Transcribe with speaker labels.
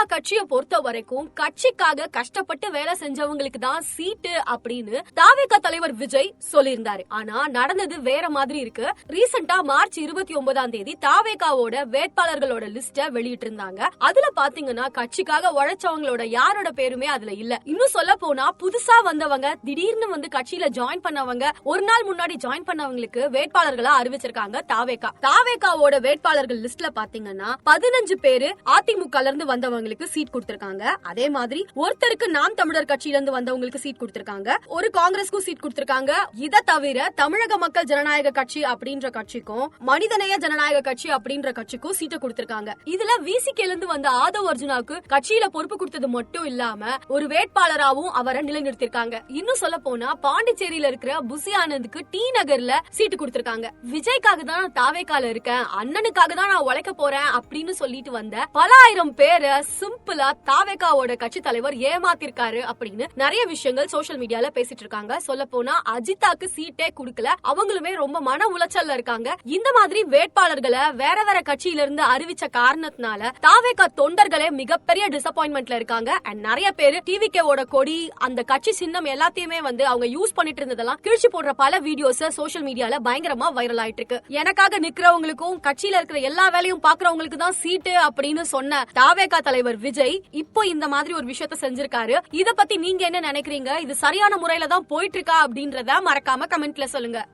Speaker 1: தாவேகா கட்சியை பொறுத்த வரைக்கும் கட்சிக்காக கஷ்டப்பட்டு வேலை செஞ்சவங்களுக்கு தான் சீட்டு அப்படின்னு தாவேகா தலைவர் விஜய் சொல்லியிருந்தாரு. ஆனா நடந்தது வேற மாதிரி இருக்கு. ரீசெண்டா மார்ச் 29 தாவேகாவோட வேட்பாளர்களோட லிஸ்ட வெளியிட்டு இருந்தாங்க. அதுல பாத்தீங்கன்னா கட்சிக்காக உழைச்சவங்களோட யாரோட பேருமே அதுல இல்ல. இன்னும் சொல்ல போனா புதுசா வந்தவங்க, திடீர்னு வந்து கட்சியில ஜாயின் பண்ணவங்க, ஒரு நாள் முன்னாடி ஜாயின் பண்ணவங்களுக்கு வேட்பாளர்களா அறிவிச்சிருக்காங்க தாவேகாவோட வேட்பாளர்கள் லிஸ்ட்ல பாத்தீங்கன்னா 15 பேரு அதிமுக இருந்து வந்தவங்களுக்கு சீட் கொடுத்திருக்காங்க. அதே மாதிரி ஒருத்தருக்கு நாம் தமிழர் கட்சியில இருந்து வந்தவங்களுக்கு சீட் கொடுத்திருக்காங்க, ஒரு காங்கிரஸ்க்கும் சீட் கொடுத்திருக்காங்க. இத தவிர தமிழக மக்கள் ஜனநாயக கட்சி அப்படின்ற கட்சிக்கும் மனிதநேய ஜனநாயக கட்சி அப்படின்ற கட்சிக்கும் சீட்டை கொடுத்திருக்காங்க. இதுல விசிகேல இருந்து வந்த ஆதவ் அர்ஜுனாவுக்கு கட்சியில பொறுப்பு கொடுத்தது மட்டும் இல்லாம ஒரு வேட்பாளராகவும் அவரை நிலைநிறுத்திருக்காங்க. இன்னும் சொல்ல போனா பாண்டிச்சேரியில இருக்கிற புசி ஆனந்துக்கு டி நகர்ல சீட்டு கொடுத்திருக்காங்க. விஜய்க்காக தான் நான் தாவேகால இருக்கேன், அண்ணனுக்காக தான் நான் உழைக்க போறேன் அப்படின்னு சொல்லிட்டு வந்த பல ஆயிரம் பேரை சிம்பிளா தாவேகாவோட கட்சி தலைவர் ஏமாத்திருக்காரு அப்படின்னு நிறைய விஷயங்கள் சோசியல் மீடியால பேசிட்டு இருக்காங்க. சொல்ல போனா அஜிதாக்கு சீட்டே கொடுக்கல, அவங்களுமே ரொம்ப மன உளைச்சல்ல இருக்காங்க. இந்த மாதிரி வேட்பாளர்களை வேற வேற கட்சியில இருந்து அறிவிச்ச காரணத்தினால தாவேகா தொண்டர்களே மிகப்பெரிய டிசப்பாயின்மெண்ட்ல இருக்காங்க. அண்ட் நிறைய பேர் டிவிகேவோட கொடி, அந்த கட்சி சின்னம் எல்லாத்தையுமே வந்து அவங்க யூஸ் பண்ணிட்டு இருந்ததெல்லாம் கிழிச்சு போடுற பல வீடியோஸ் சோசியல் மீடியால பயங்கரமா வைரல் ஆயிட்டு இருக்கு. எனக்காக நிக்கிறவங்களுக்கும் கட்சியில இருக்கிற எல்லா வேலையும் பாக்குறவங்களுக்கு தான் சீட்டு அப்படின்னு சொன்ன தாவேகா தலைவர் விஜய் இப்போ இந்த மாதிரி ஒரு விஷயத்த செஞ்சிருக்காரு. இத பத்தி நீங்க என்ன நினைக்கிறீங்க? இது சரியான முறையில தான் போயிட்டு இருக்கா அப்படின்றத மறக்காம கமெண்ட்ல சொல்லுங்க.